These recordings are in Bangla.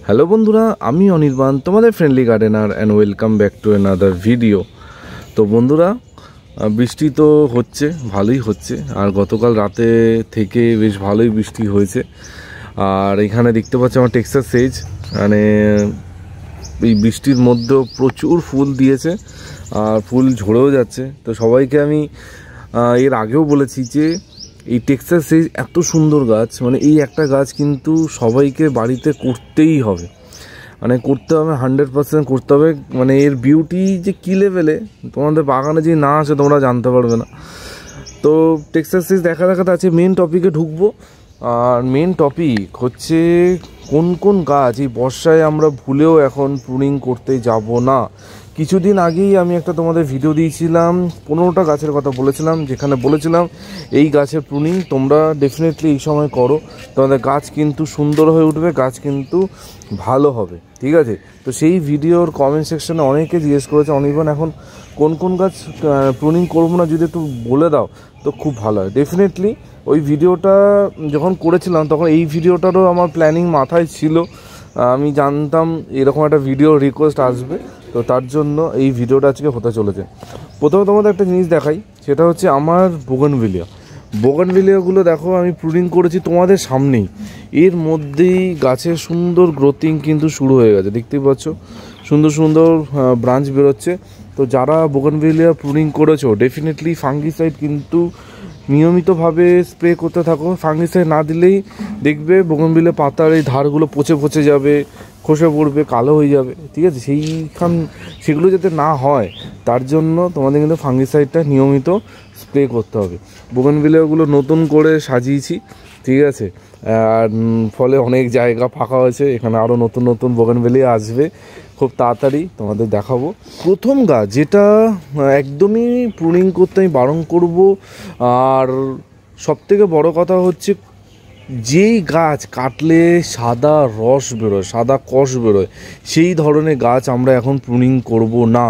হ্যালো বন্ধুরা, আমি অনির্বাণ, তোমাদের friendly gardener and welcome back to another video. তো বন্ধুরা, বৃষ্টি তো হচ্ছে, ভালোই হচ্ছে, আর গতকাল রাতে থেকে বেশ ভালোই বৃষ্টি হয়েছে। আর এখানে দেখতে পাচ্ছি আমার টেক্সাস সেজ, মানে এই বৃষ্টির মধ্যেও প্রচুর ফুল দিয়েছে আর ফুল ঝরেও যাচ্ছে। তো সবাইকে আমি এর আগেও বলেছি যে এই টেক্সাস সেজ এত সুন্দর গাছ, মানে এই একটা গাছ কিন্তু সবাইকে বাড়িতে করতেই হবে, মানে করতে হবে 100% করতে হবে। মানে এর বিউটি যে কী লেভেলে, তোমাদের বাগানে যে না আসে তোমরা জানতে পারবে না। তো টেক্সাস সেজ দেখা দেখাতে আছে, মেন টপিকে ঢুকবো। আর মেন টপিক হচ্ছে কোন কোন গাছ এই বর্ষায় আমরা ভুলেও এখন প্রুনিং করতে যাব না। কিছুদিন আগেই আমি একটা তোমাদের ভিডিও দিয়েছিলাম, 15টা গাছের কথা বলেছিলাম, যেখানে বলেছিলাম এই গাছের প্রুনিং তোমরা ডেফিনেটলি এই সময় করো, তোমাদের গাছ কিন্তু সুন্দর হয়ে উঠবে, গাছ কিন্তু ভালো হবে, ঠিক আছে। তো সেই ভিডিওর কমেন্ট সেকশনে অনেকে জিজ্ঞেস করেছে, অনির্বাণ এখন কোন কোন গাছ প্রুনিং করবো না, যদি একটু বলে দাও তো খুব ভালো হয়। ডেফিনেটলি ওই ভিডিওটা যখন করেছিলাম তখন এই ভিডিওটারও আমার প্ল্যানিং মাথায় ছিল, আমি জানতাম এরকম একটা ভিডিও রিকোয়েস্ট আসবে, তো তার জন্য এই ভিডিওটা আজকে হতে চলেছে। প্রথমে তোমাদের একটা জিনিস দেখাই, সেটা হচ্ছে আমার বোগানভিলিয়াগুলো দেখো আমি প্রুনিং করেছি তোমাদের সামনেই। এর মধ্যেই গাছের সুন্দর গ্রোথিং কিন্তু শুরু হয়ে গেছে, দেখতেই পাচ্ছ সুন্দর সুন্দর ব্রাঞ্চ বেরোচ্ছে। তো যারা বোগানভিলিয়া প্রুনিং করেছো ডেফিনেটলি ফাঙ্গিসাইড কিন্তু নিয়মিতভাবে স্প্রে করতে থাকো। ফাঙ্গিসাইড না দিলেই দেখবে বোগানভিলিয়া পাতার এই ধারগুলো পচে পচে যাবে, খসে পড়বে, কালো হয়ে যাবে, ঠিক আছে। সেগুলো যাতে না হয় তার জন্য তোমাদের কিন্তু ফাঙ্গিসাইডটা নিয়মিত স্প্রে করতে হবে। বোগানভিলিয়াগুলো নতুন করে সাজিয়েছি, ঠিক আছে, আর ফলে অনেক জায়গা ফাঁকা হয়েছে, এখানে আরও নতুন নতুন বোগানভিলিয়া আসবে খুব তাড়াতাড়ি, তোমাদের দেখাবো। প্রথম গাছ যেটা একদমই প্রুনিং করতে আমি বারণ করব, আর সবথেকে বড় কথা হচ্ছে যেই গাছ কাটলে সাদা রস বেরোয়, সাদা কষ বেরোয়, সেই ধরনের গাছ আমরা এখন প্রুনিং করব না।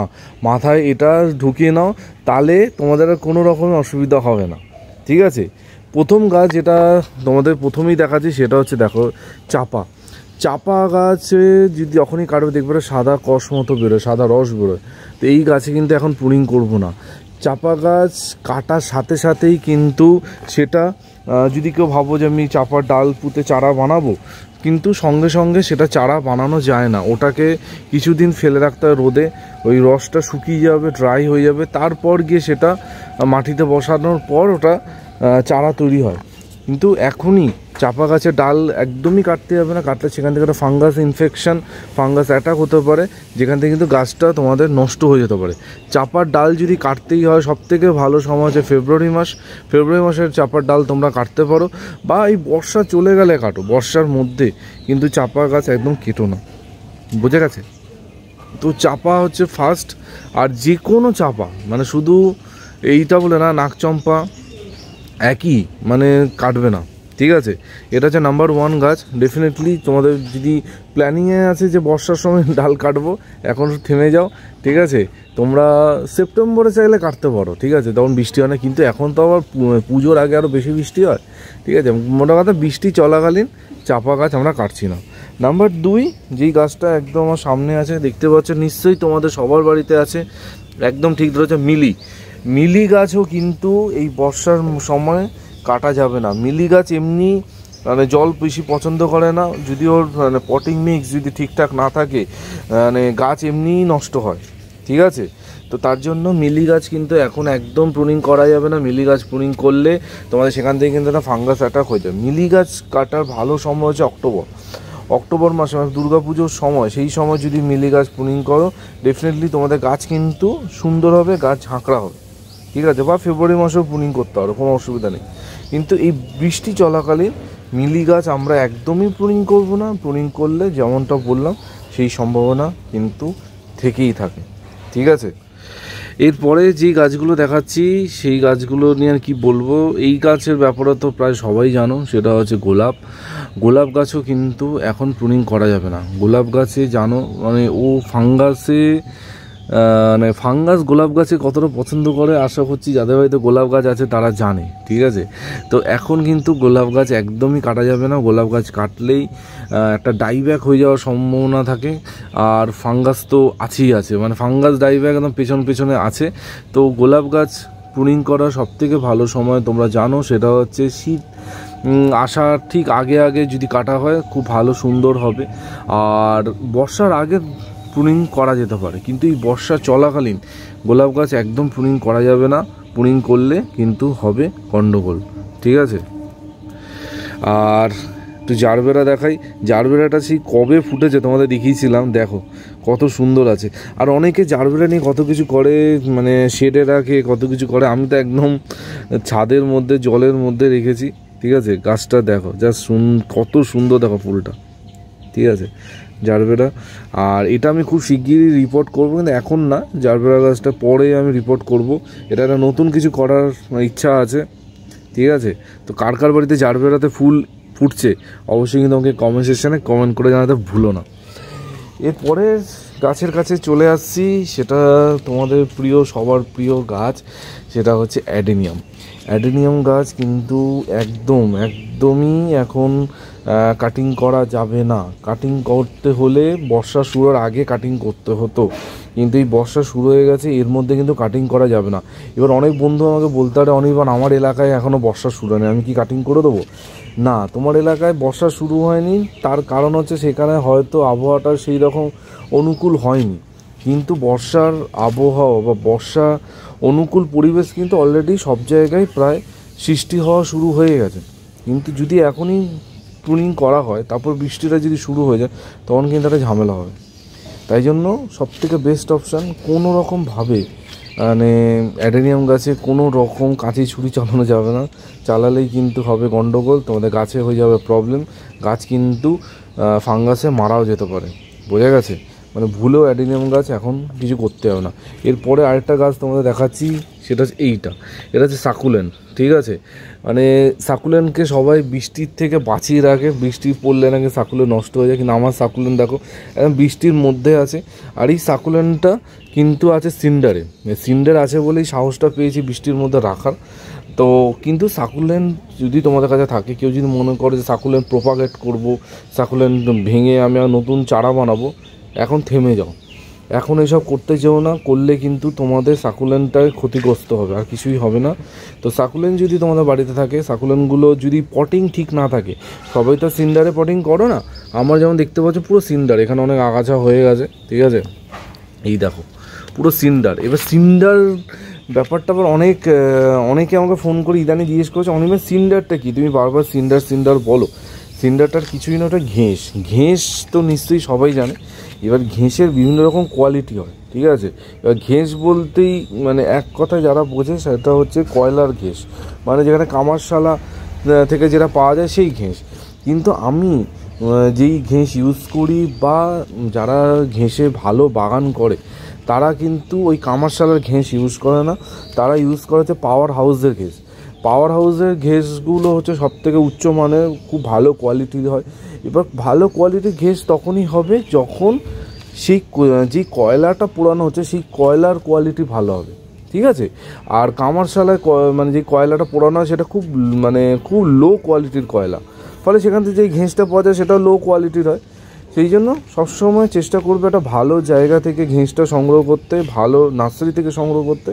মাথায় এটা ঢুকিয়ে নাও, তাহলে তোমাদের কোনো রকমের অসুবিধা হবে না, ঠিক আছে। প্রথম গাছ যেটা তোমাদের প্রথমেই দেখাচ্ছি সেটা হচ্ছে, দেখো চাপা গাছে যদি যখনই কাটবে দেখবে সাদা কষ মতো বেরোয়, সাদা রস বেরোয়। তো এই গাছে কিন্তু এখন প্রুনিং করব না। চাপা গাছ কাটার সাথে সাথেই কিন্তু সেটা যদি কেউ ভাবো যে আমি চাপার ডাল পুঁতে চারা বানাবো, কিন্তু সঙ্গে সঙ্গে সেটা চারা বানানো যায় না, ওটাকে কিছুদিন ফেলে রাখতে হয় রোদে, ওই রসটা শুকিয়ে যাবে, ড্রাই হয়ে যাবে, তারপর গিয়ে সেটা মাটিতে বসানোর পর ওটা চারা তৈরি হয়। কিন্তু এখনই চাপা গাছের ডাল একদমই কাটতে যাবে না, কাটলে সেখান থেকে একটা ফাঙ্গাস অ্যাটাক হতে পারে, যেখান থেকে কিন্তু গাছটা তোমাদের নষ্ট হয়ে যেতে পারে। চাপার ডাল যদি কাটতেই হয়, সবথেকে ভালো সময় হচ্ছে ফেব্রুয়ারি মাসের চাপার ডাল তোমরা কাটতে পারো, বা এই বর্ষা চলে গেলে কাটো, বর্ষার মধ্যে কিন্তু চাপা গাছ একদম কেটো না, বুঝে গেছে। তো চাপা হচ্ছে ফার্স্ট, আর যে কোনো চাপা, মানে শুধু এইটা বলে না, নাকচম্পা একই, মানে কাটবে না, ঠিক আছে। এটা হচ্ছে নাম্বার 1 গাছ। ডেফিনেটলি তোমাদের যদি প্ল্যানিংয়ে আছে যে বর্ষার সময় ডাল কাটবো, এখন থেমে যাও, ঠিক আছে। তোমরা সেপ্টেম্বরে চাইলে কাটতে পারো, ঠিক আছে, তখন বৃষ্টি হয় না, কিন্তু এখন তো আবার পুজোর আগে আরও বেশি বৃষ্টি হয়, ঠিক আছে। মোটা কথা বৃষ্টি চলাকালীন চাপা গাছ আমরা কাটছি না। নাম্বার 2 যেই গাছটা একদম আমার সামনে আছে, দেখতে পাচ্ছ নিশ্চয়ই তোমাদের সবার বাড়িতে আছে, একদম ঠিক ধরেছে, মিলি গাছও কিন্তু এই বর্ষার সময় কাটা যাবে না। মিলি গাছ এমনি মানে জল বেশি পছন্দ করে না, যদি ওর মানে পটিং মিক্স যদি ঠিকঠাক না থাকে, মানে গাছ এমনিই নষ্ট হয়, ঠিক আছে। তো তার জন্য মিলি গাছ কিন্তু এখন একদম প্রুনিং করা যাবে না। মিলি গাছ প্রুনিং করলে তোমাদের সেখান থেকে কিন্তু একটা ফাঙ্গাস অ্যাটাক হয়ে যাবে। মিলি গাছ কাটার ভালো সময় হচ্ছে অক্টোবর মাসে, মানে দুর্গাপুজোর সময়, সেই সময় যদি মিলি গাছ প্রুনিং করো ডেফিনেটলি তোমাদের গাছ কিন্তু সুন্দর হবে, গাছ ঝাঁকড়া হবে, ঠিক আছে। বা ফেব্রুয়ারি মাসেও প্রুনিং করতে পারো, কোনো অসুবিধা নেই। কিন্তু এই বৃষ্টি চলাকালীন মিলি গাছ আমরা একদমই প্রুনিং করব না। প্রুনিং করলে যেমনটা বললাম সেই সম্ভাবনা কিন্তু থেকেই থাকে, ঠিক আছে। এরপরে যে গাছগুলো দেখাচ্ছি সেই গাছগুলো নিয়ে আর কি বলবো, এই গাছের ব্যাপারে তো প্রায় সবাই জানো, সেটা হচ্ছে গোলাপ গাছও কিন্তু এখন প্রুনিং করা যাবে না। গোলাপ গাছে জানো মানে ও ফাঙ্গাসে মানে ফাঙ্গাস গোলাপ গাছে কতটা পছন্দ করে আশা করছি যাদের হয়তো গোলাপ গাছ আছে তারা জানে, ঠিক আছে। তো এখন কিন্তু গোলাপ গাছ একদমই কাটা যাবে না, গোলাপ গাছ কাটলেই একটা ডাইব্যাক হয়ে যাওয়ার সম্ভাবনা থাকে, আর ফাঙ্গাস তো আছেই আছে, মানে ফাঙ্গাস ডাইব্যাক একদম পেছনে আছে। তো গোলাপ গাছ প্রুনিং করার সবথেকে ভালো সময় তোমরা জানো, সেটা হচ্ছে শীত আসার ঠিক আগে যদি কাটা হয় খুব ভালো সুন্দর হবে। আর বর্ষার আগে প্রুনিং করা যেতে পারে, কিন্তু এই বর্ষা চলাকালীন গোলাপ গাছ একদম প্রুনিং করা যাবে না, প্রুনিং করলে কিন্তু হবে গন্ডগোল, ঠিক আছে। আর একটু জারবেরা দেখাই, জারবেরাটা সেই কবে ফুটেছে তোমাদের দেখিয়েছিলাম, দেখো কত সুন্দর আছে। আর অনেকে জারবেরা নিয়ে কত কিছু করে, মানে শেডে রাখে, কত কিছু করে। আমি তো একদম ছাদের মধ্যে জলের মধ্যে রেখেছি, ঠিক আছে। গাছটা দেখো জাস্ট কত সুন্দর, দেখো ফুলটা, ঠিক আছে, জারবেরা। আর এটা আমি খুব শিগগিরই রিপোর্ট করবো, কিন্তু এখন না, জারবেরা গাছটা পরে আমি রিপোর্ট করব। এটা একটা নতুন কিছু করার ইচ্ছা আছে, ঠিক আছে। তো কার কার বাড়িতে জারবেরাতে ফুল ফুটছে অবশ্যই কিন্তু আমাকে কমেন্ট সেকশানে কমেন্ট করে জানাতে ভুলো না। এরপরে গাছের কাছে চলে আসছি, সেটা তোমাদের প্রিয়, সবার প্রিয় গাছ, সেটা হচ্ছে অ্যাডেনিয়াম। অ্যাডেনিয়াম গাছ কিন্তু একদমই এখন কাটিং করা যাবে না। কাটিং করতে হলে বর্ষা শুরুর আগে কাটিং করতে হতো, কিন্তু এই বর্ষা শুরু হয়ে গেছে, এর মধ্যে কিন্তু কাটিং করা যাবে না। এবার অনেক বন্ধু আমাকে বলতে পারে, অনির্বাণ আমার এলাকায় এখনও বর্ষা শুরু হয়নি, আমি কি কাটিং করে দেবো? না, তোমার এলাকায় বর্ষা শুরু হয়নি, তার কারণ হচ্ছে সেখানে হয়তো আবহাওয়াটা সেই রকম অনুকূল হয়নি। কিন্তু বর্ষার আবহাওয়া বা বর্ষা অনুকূল পরিবেশ কিন্তু অলরেডি সব জায়গায় প্রায় সৃষ্টি হওয়া শুরু হয়ে গেছে। কিন্তু যদি এখনই প্রুনিং করা হয়, তারপর বৃষ্টিটা যদি শুরু হয়ে যায়, তখন কিন্তু একটা ঝামেলা হবে। তাই জন্য সবথেকে বেস্ট অপশান, কোনো রকমভাবে মানে অ্যাডেনিয়াম গাছে কোনো রকম কাঁচি ছুরি চালানো যাবে না, চালালেই কিন্তু হবে গন্ডগোল, তোমাদের গাছে হয়ে যাবে প্রবলেম, গাছ কিন্তু ফাঙ্গাসে মারাও যেতে পারে, বোঝা গেছে। মানে ভুলেও অ্যাডেনিয়াম গাছ এখন কিছু করতে হবে না। এরপরে আরেকটা গাছ তোমাদের দেখাচ্ছি, সেটা হচ্ছে এটা হচ্ছে সাকুলেন্ট, ঠিক আছে। মানে সাকুলেন্টকে সবাই বৃষ্টির থেকে বাঁচিয়ে রাখে, বৃষ্টি পড়লে নাকি সাকুলেন্ট নষ্ট হয়ে যায়, কিন্তু আমার সাকুলেন্ট দেখো একদম বৃষ্টির মধ্যে আছে। আর এই সাকুলেন্টটা কিন্তু আছে সিন্ডার আছে বলেই সাহসটা পেয়েছি বৃষ্টির মধ্যে রাখার। তো কিন্তু সাকুলেন্ট যদি তোমাদের কাছে থাকে, কেউ যদি মনে করে যে সাকুলেন্ট প্রোপাগেট করব, সাকুলেন্ট ভেঙে আমি আর নতুন চারা বানাবো, এখন থেমে যাও, এখন এসব করতে যেও না, করলে কিন্তু তোমাদের সাকুলেন্টটাই ক্ষতিগ্রস্ত হবে, আর কিছুই হবে না। তো সাকুলেন্ট যদি তোমাদের বাড়িতে থাকে, সাকুলেন্টগুলো যদি পটিং ঠিক না থাকে, সবাই তো সিন্ডারে পটিং করো না, আমার যেমন দেখতে পাচ্ছ পুরো সিন্ডার, এখানে অনেক আগাছা হয়ে গেছে, ঠিক আছে, এই দেখো পুরো সিন্ডার। এবার সিন্ডার ব্যাপারটা আবার অনেকে আমাকে ফোন করে ইদানি জিজ্ঞেস করছে, অনিমেষ সিন্ডারটা কি, তুমি বারবার সিন্ডার বলো। সিন্ডারটার কিছুই না, ওটা ঘেঁষ তো নিশ্চয়ই সবাই জানে। এবার ঘেঁষের বিভিন্ন রকম কোয়ালিটি হয়, ঠিক আছে। এবার ঘেঁষ বলতেই মানে এক কথায় যারা বোঝে সেটা হচ্ছে কয়লার ঘেঁষ, মানে যেখানে কামারশালা থেকে যেটা পাওয়া যায় সেই ঘেঁষ। কিন্তু আমি যেই ঘেঁষ ইউজ করি, বা যারা ঘেঁষে ভালো বাগান করে, তারা কিন্তু ওই কামারশালার ঘেঁষ ইউজ করে না, তারা ইউজ করে হচ্ছে পাওয়ার হাউসের ঘেঁষ। পাওয়ার হাউসের ঘেঁষগুলো হচ্ছে সবথেকে উচ্চমানের, খুব ভালো কোয়ালিটির হয়। এবার ভালো কোয়ালিটির ঘেঁষ তখনই হবে যখন সেই যে কয়লাটা পোড়ানো হচ্ছে সেই কয়লার কোয়ালিটি ভালো হবে, ঠিক আছে। আর কামারশালায় মানে যে কয়লাটা পোড়ানো হয় সেটা খুব লো কোয়ালিটির কয়লা, ফলে সেখান থেকে যে ঘেঁষটা পাওয়া যায় সেটাও লো কোয়ালিটির হয়। সেই জন্য সবসময় চেষ্টা করবে একটা ভালো জায়গা থেকে ঘেঁষটা সংগ্রহ করতে, ভালো নার্সারি থেকে সংগ্রহ করতে,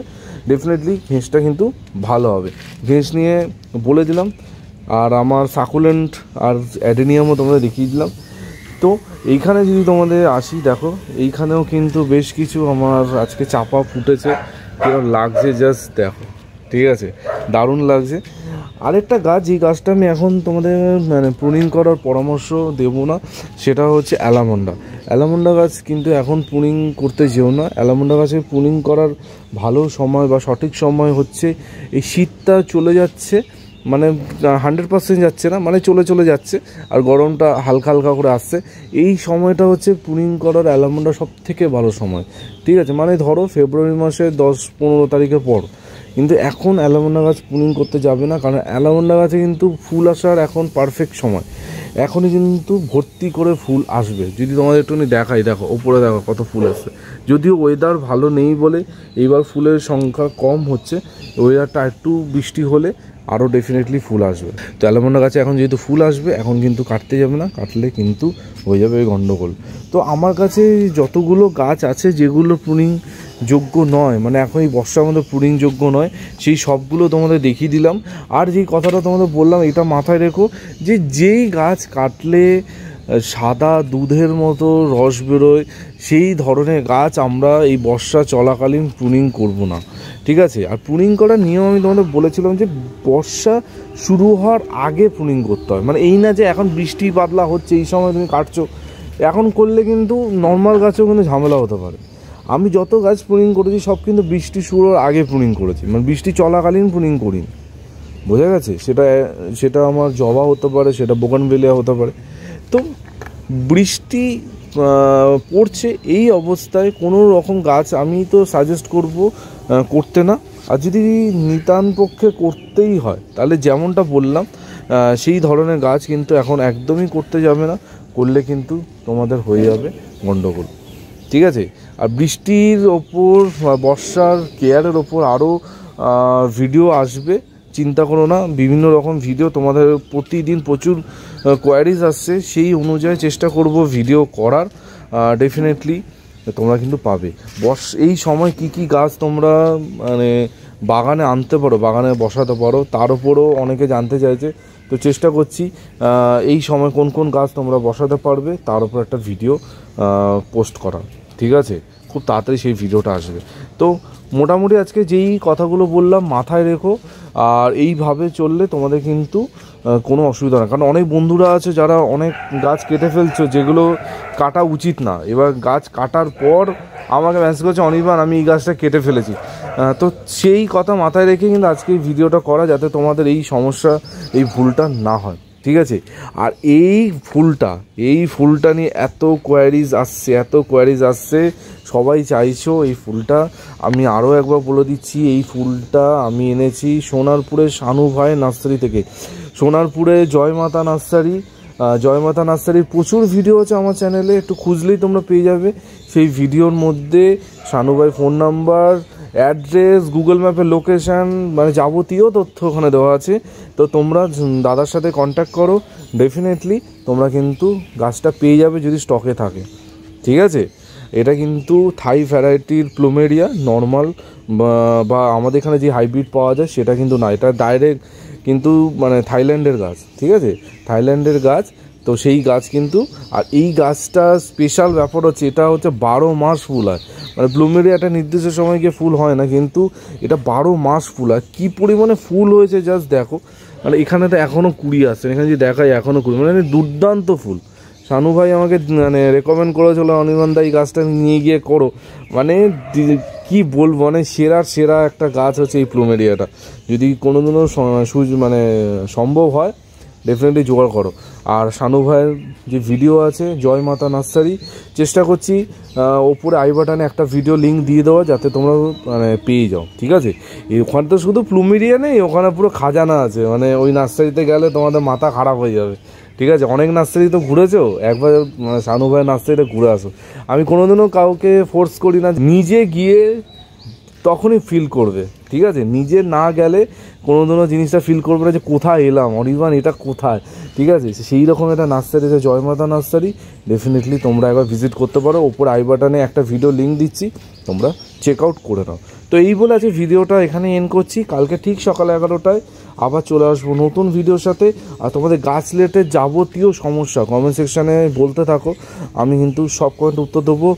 ডেফিনেটলি ঘেঁষটা কিন্তু ভালো হবে। ঘেঁষ নিয়ে বলে দিলাম, আর আমার সাকুলেন্ট আর অ্যাডেনিয়ামও তোমাদের দেখিয়ে দিলাম। তো এইখানে যদি তোমাদের আসি, দেখো এইখানেও কিন্তু বেশ কিছু আমার আজকে চাপা ফুটেছে, কিরকম লাগছে জাস্ট দেখো, ঠিক আছে, দারুণ লাগছে। আরেকটা গাছ, এই গাছটা আমি এখন তোমাদের মানে প্রুনিং করার পরামর্শ দেবো না, সেটা হচ্ছে অ্যালামন্ডা গাছ কিন্তু এখন প্রুনিং করতে যেও না। অ্যালামন্ডা গাছের প্রুনিং করার ভালো সময় বা সঠিক সময় হচ্ছে এই শীতটা চলে যাচ্ছে, মানে 100% যাচ্ছে না, মানে চলে যাচ্ছে, আর গরমটা হালকা করে আসছে। এই সময়টা হচ্ছে প্রুনিং করার অ্যালামন্ডা সব থেকে ভালো সময়, ঠিক আছে। মানে ধরো ফেব্রুয়ারি মাসের 10-15 তারিখের পর, কিন্তু এখন অ্যালামন্ডা গাছ প্রুনিং করতে যাবে না, কারণ অ্যালামন্ডা গাছে কিন্তু ফুল আসার এখন পারফেক্ট সময়। এখনই কিন্তু ভর্তি করে ফুল আসবে। যদি তোমাদের একটুখানি দেখাই, দেখো ওপরে দেখো কত ফুল আসছে। যদিও ওয়েদার ভালো নেই বলে এইবার ফুলের সংখ্যা কম হচ্ছে, ওয়েদারটা একটু বৃষ্টি হলে আরও ডেফিনেটলি ফুল আসবে। তো অ্যালমন্ডা গাছে এখন যেহেতু ফুল আসবে, এখন কিন্তু কাটতে যাবে না, কাটলে কিন্তু হয়ে যাবে গন্ডগোল। তো আমার কাছে যতগুলো গাছ আছে যেগুলো প্রুনিং যোগ্য নয়, মানে এখন এই বর্ষার মধ্যে প্রুনিং যোগ্য নয়, সেই সবগুলো তোমাদের দেখিয়ে দিলাম। আর যেই কথাটা তোমাদের বললাম এটা মাথায় রেখো, যে যেই গাছ কাটলে সাদা দুধের মতো রস বেরোয় সেই ধরনের গাছ আমরা এই বর্ষা চলাকালীন প্রুনিং করব না, ঠিক আছে? আর প্রুনিং করার নিয়ম আমি তোমাদের বলেছিলাম যে বর্ষা শুরু হওয়ার আগে প্রুনিং করতে হয়। মানে এই না যে এখন বৃষ্টি বাদলা হচ্ছে এই সময় তুমি কাটছো, এখন করলে কিন্তু নর্মাল গাছেও কিন্তু ঝামেলা হতে পারে। আমি যত গাছ প্রুনিং করেছি সব কিন্তু বৃষ্টি শুরু হওয়ার আগে প্রুনিং করেছি, মানে বৃষ্টি চলাকালীন প্রুনিং করিনি, বোঝা গেছে? সেটা আমার জবা হতে পারে, সেটা বোগানভেলিয়া হতে পারে। তো বৃষ্টি পড়ছে এই অবস্থায় কোনো রকম গাছ আমি তো সাজেস্ট করব করতে না। আর যদি নিতান পক্ষে করতেই হয় তাহলে যেমনটা বললাম সেই ধরনের গাছ কিন্তু এখন একদমই করতে যাবে না, করলে কিন্তু তোমাদের হয়ে যাবে গন্ডগোল, ঠিক আছে? আর বৃষ্টির ওপর বর্ষার কেয়ারের ওপর আরও ভিডিও আসবে, চিন্তা করো না। বিভিন্ন রকম ভিডিও তোমাদের প্রতিদিন প্রচুর কোয়ারিজ আসছে, সেই অনুযায়ী চেষ্টা করব ভিডিও করার। ডেফিনেটলি তোমরা কিন্তু পাবে। এই সময় কি কি গাছ তোমরা মানে বাগানে আনতে পারো, বাগানে বসাতে পারো, তার উপরও অনেকে জানতে চাইছে। তো চেষ্টা করছি এই সময় কোন কোন গাছ তোমরা বসাতে পারবে তার উপর একটা ভিডিও পোস্ট করার, ঠিক আছে? খুব তাড়াতাড়ি সেই ভিডিওটা আসবে। তো মোটামুটি আজকে যেই কথাগুলো বললাম মাথায় রেখো, আর এইভাবে চললে তোমাদের কিন্তু কোনো অসুবিধা না। কারণ অনেক বন্ধুরা আছে যারা অনেক গাছ কেটে ফেলছো যেগুলো কাটা উচিত না, এবার গাছ কাটার পর আমাকে মেসেজ করছে অনির্বাণ আমি এই গাছটা কেটে ফেলেছি। তো সেই কথা মাথায় রেখে কিন্তু আজকে এই ভিডিওটা করা, যাতে তোমাদের এই সমস্যা এই ভুলটা না হয়, ঠিক আছে? আর এই ফুলটা নিয়ে এত কোয়ারিজ আসছে, সবাই চাইছো এই ফুলটা। আমি আরও একবার বলে দিচ্ছি, এই ফুলটা আমি এনেছি সোনারপুরের শানু ভাই নার্সারি থেকে। সোনারপুরে জয়মাতা নার্সারির প্রচুর ভিডিও আছে আমার চ্যানেলে, একটু খুঁজলেই তোমরা পেয়ে যাবে। সেই ভিডিওর মধ্যে শানু ভাই ফোন নাম্বার, অ্যাড্রেস, গুগল ম্যাপের লোকেশান, মানে যাবতীয় তথ্য ওখানে দেওয়া আছে। তো তোমরা দাদার সাথে কন্ট্যাক্ট করো, ডেফিনেটলি তোমরা কিন্তু গাছটা পেয়ে যাবে যদি স্টকে থাকে, ঠিক আছে? এটা কিন্তু থাই ভ্যারাইটির প্লুমেরিয়া, নর্মাল বা আমাদের এখানে যে হাইব্রিড পাওয়া যায় সেটা কিন্তু না, এটা ডাইরেক্ট কিন্তু মানে থাইল্যান্ডের গাছ, ঠিক আছে? থাইল্যান্ডের গাছ। তো সেই গাছ কিন্তু, আর এই গাছটা স্পেশাল ব্যাপার হচ্ছে এটা হচ্ছে 12 মাস ফুল হয়। মানে প্লুমেরিয়া একটা নির্দিষ্ট সময় গিয়ে ফুল হয় না, কিন্তু এটা 12 মাস ফুল হয়। কী পরিমাণে ফুল হয়েছে জাস্ট দেখো, মানে এখানে তো এখনও কুড়ি আসছে, এখানে যদি দেখাই এখনও কুড়ি, মানে দুর্দান্ত ফুল। শানু ভাই আমাকে মানে রেকমেন্ড করেছিল অনির্বাণ দা এই গাছটা নিয়ে গিয়ে করো, মানে কি বলবো, মানে সেরা একটা গাছ হচ্ছে এই প্লুমেরিয়াটা। যদি কোনোদিনও মানে সম্ভব হয় ডেফিনেটলি জোগাড় করো। আর শানু ভাইয়ের যে ভিডিও আছে জয়মাতা নার্সারি, চেষ্টা করছি ওপরে আই বাটনে একটা ভিডিও লিঙ্ক দিয়ে দেওয়া, যাতে তোমরা মানে পেয়ে যাও, ঠিক আছে? ওখানে তো শুধু প্লুমেরিয়া নেই, ওখানে পুরো খাজানা আছে, মানে ওই নার্সারিতে গেলে তোমাদের মাথা খারাপ হয়ে যাবে, ঠিক আছে? অনেক নার্সারি তো ঘুরেছো, একবার মানে শানু ভাইয়ের নার্সারিতে ঘুরে আসো। আমি কোনোদিনও কাউকে ফোর্স করি না, নিজে গিয়ে তখনই ফিল করবে, ঠিক আছে? নিজে না গেলে কোনোদিনও জিনিসটা ফিল করবে না যে কোথায় এলাম, অনির্বাণ এটা কোথায়, ঠিক আছে? সেই রকম একটা নার্সারি আছে জয়মাতা নার্সারি, ডেফিনেটলি তোমরা একবার ভিজিট করতে পারো। ওপর আই বাটনে একটা ভিডিও লিঙ্ক দিচ্ছি, তোমরা চেক আউট করে নাও। তো এই বলে আছে ভিডিওটা এখানে এন্ড করছি। কালকে ঠিক সকাল 11টায় আবার চলে আসবো নতুন ভিডিওর সাথে। আর তোমাদের গাছ রিলেটেড যাবতীয় সমস্যা কমেন্ট সেকশানে বলতে থাকো, আমি কিন্তু সব কমেন্ট উত্তর দেবো।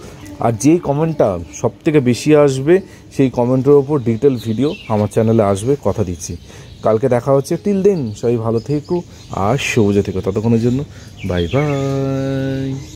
আর যেই কমেন্টটা সবথেকে বেশি আসবে সেই কমেন্টের ওপর ডিটেল ভিডিও আমার চ্যানেলে আসবে, কথা দিচ্ছি। কালকে দেখা হচ্ছে, টিল দেন সবাই ভালো থেকো আর সবুজে থেকো, ততক্ষণের জন্য বাই বাই।